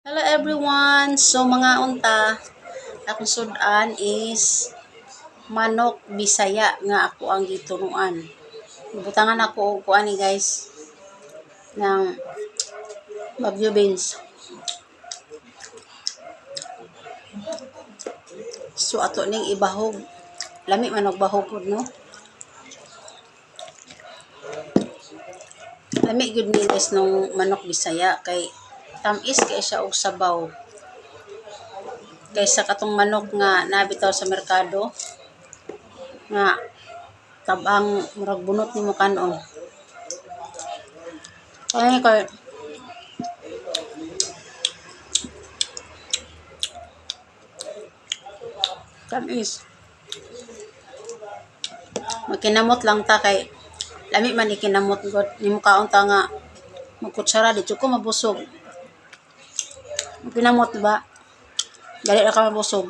Hello everyone! So mga unta, akong sudan is manok Bisaya nga ako ang gitunuan. Ibutangan ako og kuan ni guys ng Bagyo beans. So ato ning ibahog. Lami man og bahog pod no. Lami gyud ni guys nung manok Bisaya kay tamis kay siya og sabaw. Kaysa katong manok nga nabitaw sa merkado nga tabang murag bunot nimo kanon. Kaya kay tamis. Magkinamot lang ta kay lami man ikinamot god nimo kaon ta nga magkutsara dito ko mabusog. Magkinamot ba? Dali ra ka mabusog.